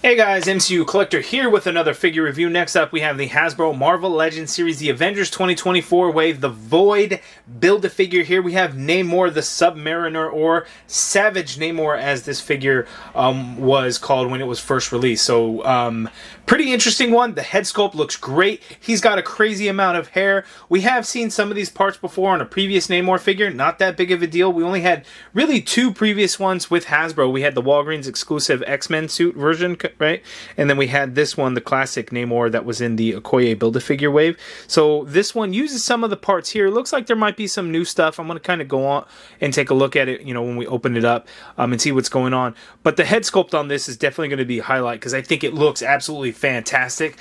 Hey guys, MCU Collector here with another figure review. Next up we have the Hasbro Marvel Legends series, the Avengers 2024 wave, the Void Build-A-Figure. Here we have Namor the Submariner, or Savage Namor as this figure was called when it was first released. So pretty interesting one. The head sculpt looks great. He's got a crazy amount of hair. We have seen some of these parts before on a previous Namor figure. Not that big of a deal. We only had really two previous ones with Hasbro. We had the Walgreens exclusive X-Men suit version, right? And then we had this one, the classic Namor that was in the Okoye Build-A-Figure wave. So this one uses some of the parts here. It looks like there might be some new stuff. I'm going to kind of go on and take a look at it, you know, when we open it up and see what's going on. But the head sculpt on this is definitely going to be a highlight because I think it looks absolutely fantastic.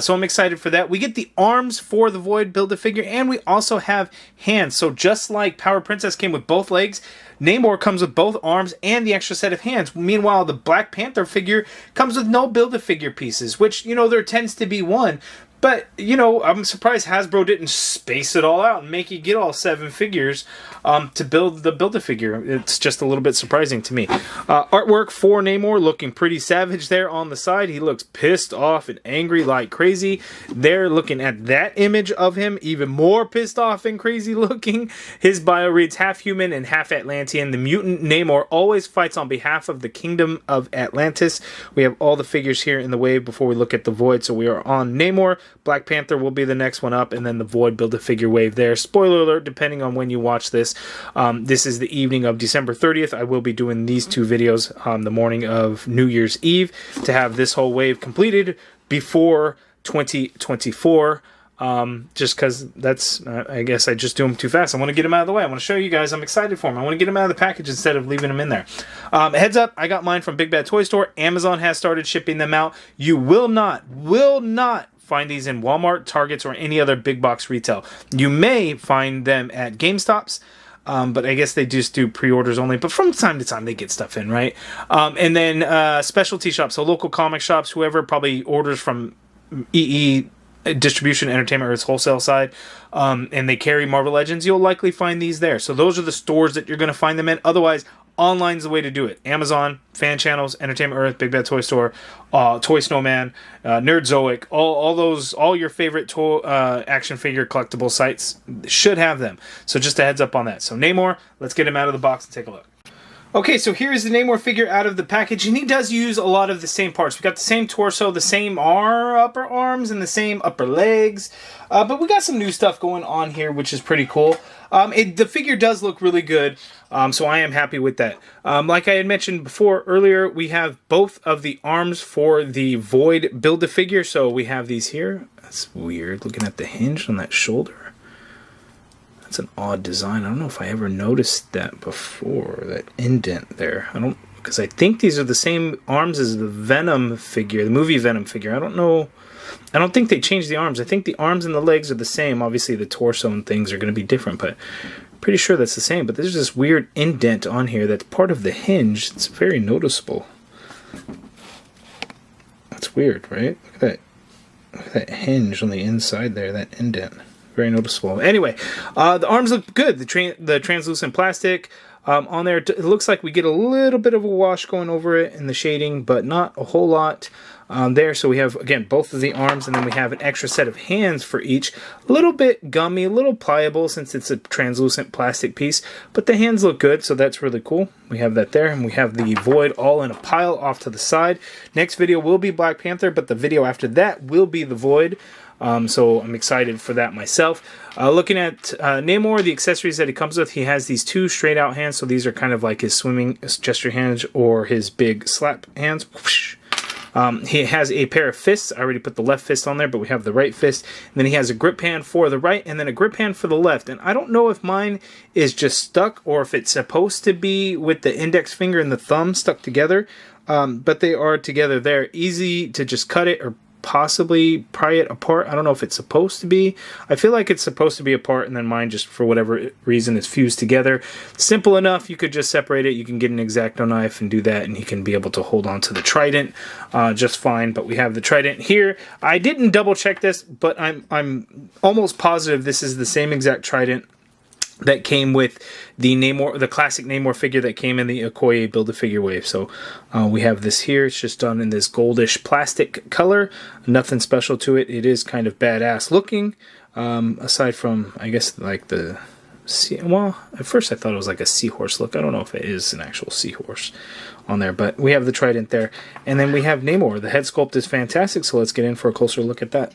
So I'm excited for that. We get the arms for the Void Build-A-Figure, and we also have hands. So just like Power Princess came with both legs, Namor comes with both arms and the extra set of hands. Meanwhile, the Black Panther figure comes with no Build-A-Figure pieces, which, you know, there tends to be one. But, you know, I'm surprised Hasbro didn't space it all out and make you get all 7 figures to build the Build-A-Figure. It's just a little bit surprising to me. Artwork for Namor looking pretty savage there on the side. He looks pissed off and angry like crazy. They're looking at that image of him, even more pissed off and crazy looking. His bio reads, half human and half Atlantean. The mutant Namor always fights on behalf of the kingdom of Atlantis. We have all the figures here in the wave before we look at the Void. So we are on Namor. Black Panther will be the next one up, and then the Void Build-A-Figure wave there. Spoiler alert, depending on when you watch this. This is the evening of December 30th. I will be doing these two videos the morning of New Year's Eve to have this whole wave completed before 2024. Just because that's, I guess I just do them too fast. I want to get them out of the way. I want to show you guys I'm excited for them. I want to get them out of the package instead of leaving them in there. Heads up, I got mine from Big Bad Toy Store. Amazon has started shipping them out. You will not find these in Walmart, Targets, or any other big box retail. You may find them at GameStops, but I guess they just do pre-orders only. But from time to time, they get stuff in, right? And then specialty shops, so local comic shops, whoever probably orders from EE Distribution, Entertainment, or its wholesale side, and they carry Marvel Legends, you'll likely find these there. So those are the stores that you're going to find them in. Otherwise, online's the way to do it. Amazon, Fan Channels, Entertainment Earth, Big Bad Toy Store, Toy Snowman, Nerdzoic, all your favorite action figure collectible sites should have them. So just a heads up on that. So Namor, let's get him out of the box and take a look. Okay, so here's the Namor figure out of the package, and he does use a lot of the same parts. We got the same torso, the same upper arms, and the same upper legs. But we got some new stuff going on here, which is pretty cool. The figure does look really good, so I am happy with that. Like I had mentioned before earlier, we have both of the arms for the Void Build-A-Figure. So we have these here. That's weird, looking at the hinge on that shoulder. That's an odd design. I don't know if I ever noticed that before, that indent there. Because I think these are the same arms as the Venom figure, the movie Venom figure. I don't know. I don't think they changed the arms. I think the arms and the legs are the same. Obviously, the torso and things are going to be different, but pretty sure that's the same. But there's this weird indent on here that's part of the hinge. It's very noticeable. That's weird, right? Look at that. Look at that hinge on the inside there, that indent. Very noticeable. Anyway, the arms look good. The translucent plastic on there. It looks like we get a little bit of a wash going over it in the shading, but not a whole lot there. So we have, again, both of the arms, and then we have an extra set of hands for each. A little bit gummy, a little pliable since it's a translucent plastic piece, but the hands look good, so that's really cool. We have that there, and we have the Void all in a pile off to the side. Next video will be Black Panther, but the video after that will be the Void. So I'm excited for that myself. Looking at Namor, the accessories that he comes with, he has these 2 straight out hands. So these are kind of like his swimming gesture hands or his big slap hands. He has a pair of fists. I already put the left fist on there, but we have the right fist. And then he has a grip hand for the right and then a grip hand for the left. And I don't know if mine is just stuck or if it's supposed to be with the index finger and the thumb stuck together. But they are together there. Easy to just cut it or possibly pry it apart. I don't know if it's supposed to be. I feel like it's supposed to be apart, and then mine just for whatever reason is fused together. Simple enough. You could just separate it. You can get an X-Acto knife and do that, and he can be able to hold on to the trident just fine. But we have the trident here. I didn't double check this, but I'm almost positive this is the same exact trident that came with the Namor, the classic Namor figure that came in the Okoye Build-A-Figure wave. So we have this here. It's just done in this goldish plastic color. Nothing special to it. It is kind of badass looking. Aside from, I guess, like the... well, at first I thought it was like a seahorse look. I don't know if it is an actual seahorse on there. But we have the trident there. And then we have Namor. The head sculpt is fantastic. So let's get in for a closer look at that.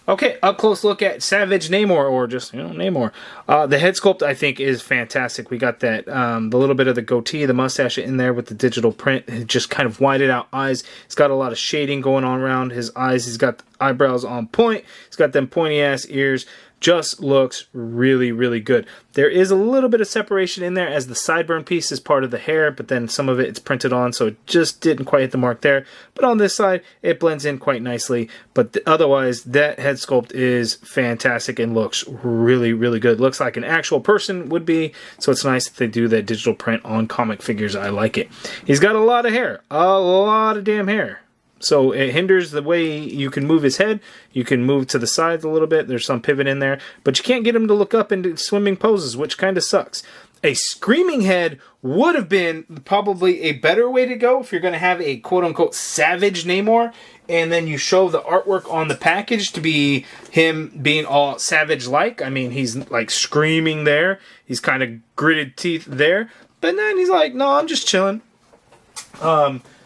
Okay, up close look at Savage Namor, or just, Namor. The head sculpt, I think, is fantastic. We got that, the little bit of the goatee, the mustache in there with the digital print. It just kind of widened out eyes. He's got a lot of shading going on around his eyes. He's got the eyebrows on point. He's got them pointy-ass ears. Just looks really, really good. There is a little bit of separation in there as the sideburn piece is part of the hair, but then some of it's printed on, so it just didn't quite hit the mark there. But on this side, it blends in quite nicely. But otherwise, that head sculpt is fantastic and looks really, really good. Looks like an actual person would be, so it's nice that they do that digital print on comic figures. I like it. He's got a lot of hair. A lot of damn hair. So it hinders the way you can move his head. You can move to the sides a little bit. There's some pivot in there. But you can't get him to look up into swimming poses, which kind of sucks. A screaming head would have been probably a better way to go if you're going to have a quote-unquote savage Namor. And then you show the artwork on the package to be him being all savage-like. I mean, he's like screaming there. He's kind of gritted teeth there. But then he's like, no, I'm just chilling.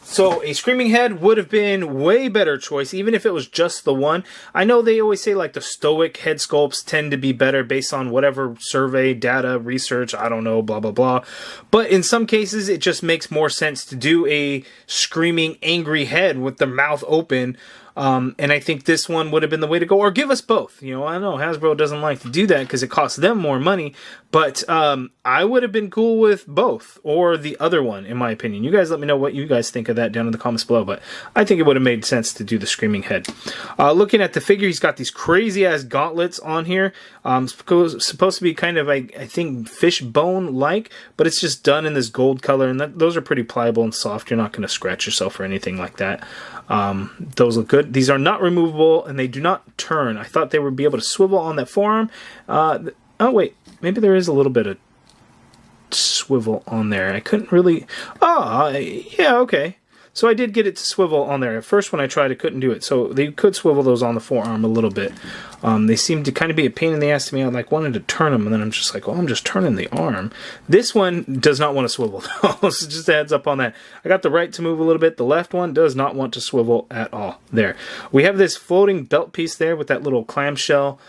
So a screaming head would have been way better choice, even if it was just the one. I know they always say like the stoic head sculpts tend to be better based on whatever survey, data, research, I don't know, blah, blah, blah. But in some cases, it just makes more sense to do a screaming angry head with the mouth open. And I think this one would have been the way to go, or give us both. I know Hasbro doesn't like to do that because it costs them more money, but I would have been cool with both, or the other one, in my opinion. You guys let me know what you guys think of that down in the comments below, but I think it would have made sense to do the screaming head. Looking at the figure, he's got these crazy-ass gauntlets on here. Supposed to be kind of, I think, fish bone-like, but it's just done in this gold color, and those are pretty pliable and soft. You're not going to scratch yourself or anything like that. Those look good. These are not removable, and they do not turn. I thought they would be able to swivel on that forearm. Oh, wait. Maybe there is a little bit of swivel on there. I couldn't really... Oh, yeah, okay. So I did get it to swivel on there. At first, when I tried, I couldn't do it. So they could swivel those on the forearm a little bit. They seemed to kind of be a pain in the ass to me. I like wanted to turn them, and then I'm just like, well, I'm just turning the arm. This one does not want to swivel, though. So just a heads up on that. I got the right to move a little bit. The left one does not want to swivel at all. There. We have this floating belt piece there with that little clamshell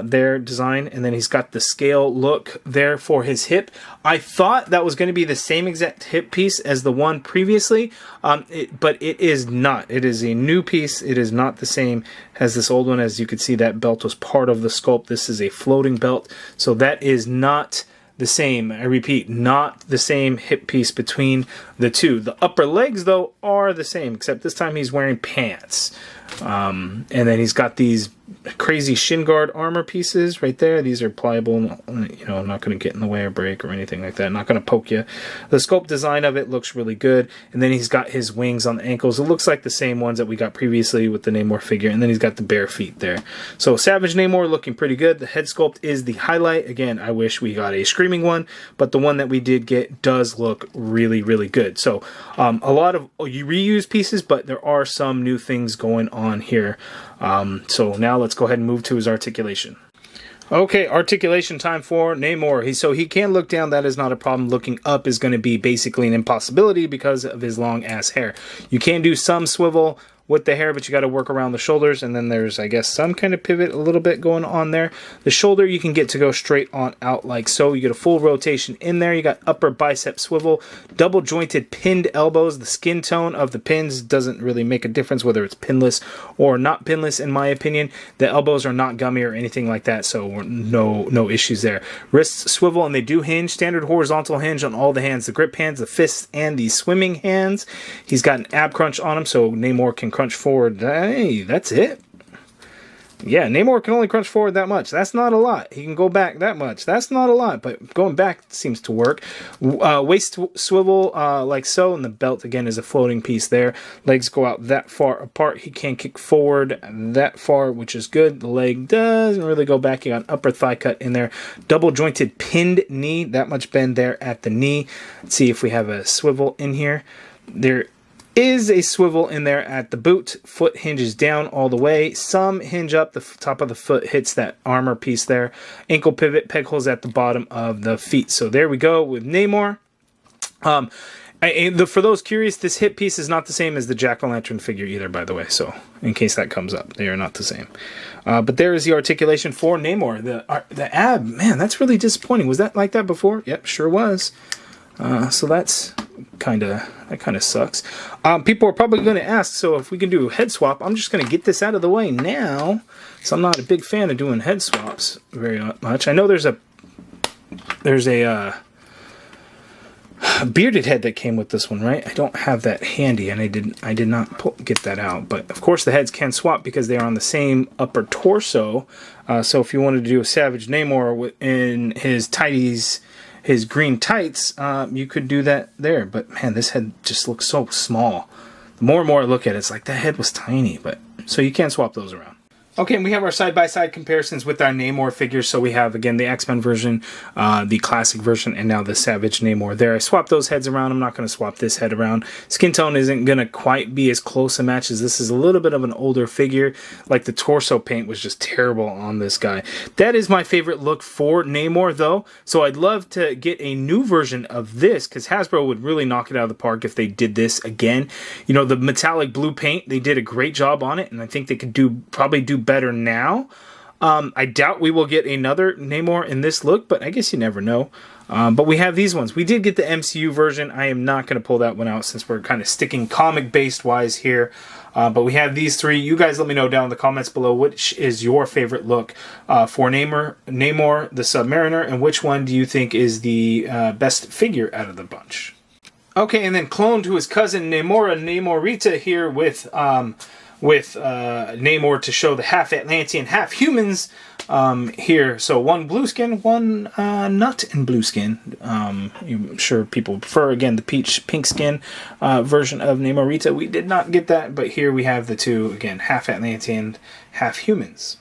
there design, and then he's got the scale look there for his hip. I thought that was going to be the same exact hip piece as the one previously, but it is not. It is a new piece. It is not the same as this old one. As you can see, that belt was part of the sculpt. This is a floating belt, so that is not the same. I repeat, not the same hip piece between the two. The upper legs, though, are the same, except this time he's wearing pants. And then he's got these crazy shin guard armor pieces right there. These are pliable, not going to get in the way or break or anything like that. Not going to poke you. The sculpt design of it looks really good. And then he's got his wings on the ankles. It looks like the same ones that we got previously with the Namor figure. And then he's got the bare feet there. So Savage Namor looking pretty good. The head sculpt is the highlight. Again, I wish we got a screaming one, but the one that we did get does look really, really good. So a lot of reused pieces, but there are some new things going on here. So now let's go ahead and move to his articulation. Okay, articulation time for Namor. So he can look down. That is not a problem. Looking up is going to be basically an impossibility because of his long ass hair. You can do some swivel with the hair, but you got to work around the shoulders, and then there's, I guess, some kind of pivot a little bit going on there. The shoulder you can get to go straight on out like so. You get a full rotation in there. You got upper bicep swivel, double jointed pinned elbows. The skin tone of the pins doesn't really make a difference whether it's pinless or not pinless, in my opinion. The elbows are not gummy or anything like that, so no issues there. Wrists swivel, and they do hinge. Standard horizontal hinge on all the hands, the grip hands, the fists, and the swimming hands. He's got an ab crunch on him, so Namor can crunch forward. Hey, that's it. Yeah, Namor can only crunch forward that much. That's not a lot. He can go back that much. That's not a lot, but going back seems to work. Waist swivel like so, and the belt, again, is a floating piece there. Legs go out that far apart. He can kick forward that far, which is good. The leg doesn't really go back. You got an upper thigh cut in there. Double jointed pinned knee, that much bend there at the knee. Let's see if we have a swivel in here. There is a swivel in there at the boot. Foot hinges down all the way. Some hinge up. The top of the foot hits that armor piece there. Ankle pivot, peg holes at the bottom of the feet. So there we go with Namor. For those curious, this hip piece is not the same as the Jack-o'-lantern figure either, by the way. So in case that comes up, they are not the same. But there is the articulation for Namor. The ab, man, that's really disappointing. Was that like that before? Yep, sure was. So that kind of sucks. People are probably going to ask, so if we can do a head swap, I'm just going to get this out of the way now. So I'm not a big fan of doing head swaps very much. I know there's a bearded head that came with this one, right? I don't have that handy, and I did not get that out. But of course, the heads can swap because they are on the same upper torso. So if you wanted to do a Savage Namor in his tighties, his green tights, you could do that there. But man, this head just looks so small. The more and more I look at it, it's like that head was tiny. But so you can swap those around. Okay, and we have our side-by-side comparisons with our Namor figures. So we have, again, the X-Men version, the classic version, and now the Savage Namor there. I swapped those heads around. I'm not going to swap this head around. Skin tone isn't going to quite be as close a match as this is a little bit of an older figure. Like the torso paint was just terrible on this guy. That is my favorite look for Namor, though. So I'd love to get a new version of this, because Hasbro would really knock it out of the park if they did this again. You know, the metallic blue paint, they did a great job on it, and I think they could probably do better now. I doubt we will get another Namor in this look, but I guess you never know. But we have these ones. We did get the MCU version. I am not going to pull that one out since we're kind of sticking comic-based wise here. But we have these three. You guys let me know down in the comments below which is your favorite look for Namor, the Submariner, and which one do you think is the best figure out of the bunch. Okay, and then cloned to his cousin Namora, Namorita here with Namor to show the half Atlantean, half humans here. So one blue skin, one not in blue skin. I'm sure people prefer, again, the pink skin version of Namorita. We did not get that, but here we have the two, again, half Atlantean, half humans.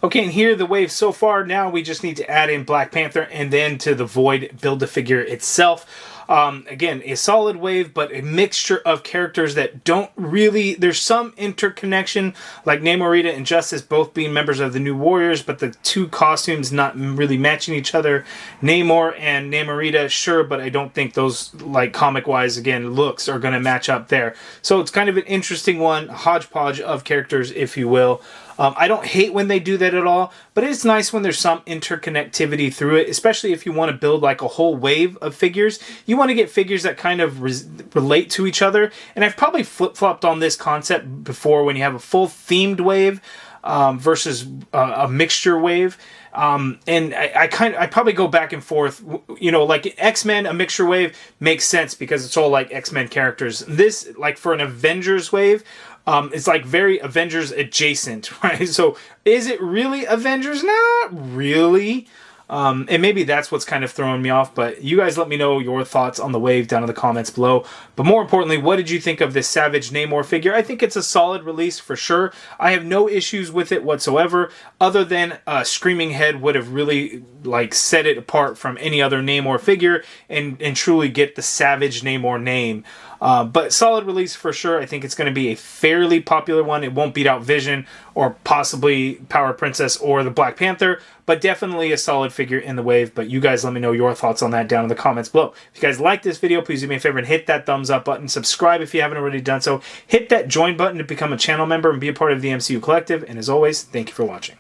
Okay, and here the wave so far. Now we just need to add in Black Panther and then to the Void Build-A-Figure itself. Again, a solid wave, but a mixture of characters that don't really... There's some interconnection, like Namorita and Justice both being members of the New Warriors, but the two costumes not really matching each other. Namor and Namorita, sure, but I don't think those, like, comic-wise, again, looks are going to match up there. So it's kind of an interesting one, a hodgepodge of characters, if you will. I don't hate when they do that at all, but it's nice when there's some interconnectivity through it, especially if you want to build like a whole wave of figures. You want to get figures that kind of relate to each other, and I've probably flip-flopped on this concept before when you have a full themed wave versus a mixture wave. And I probably go back and forth, you know, like X-Men, a mixture wave makes sense because it's all like X-Men characters. This, like for an Avengers wave, it's like very Avengers adjacent, right? So is it really Avengers? Not really. And maybe that's what's kind of throwing me off, but you guys let me know your thoughts on the wave down in the comments below. But more importantly, what did you think of this Savage Namor figure? I think it's a solid release for sure. I have no issues with it whatsoever, other than Screaming Head would have really like set it apart from any other Namor figure and truly get the Savage Namor name. But solid release for sure. I think it's going to be a fairly popular one. It won't beat out Vision or possibly Power Princess or the Black Panther, but definitely a solid figure in the wave. But you guys let me know your thoughts on that down in the comments below. If you guys like this video, please do me a favor and hit that thumbs up button. Subscribe if you haven't already done so. Hit that join button to become a channel member and be a part of the MCU Collective. And as always, thank you for watching.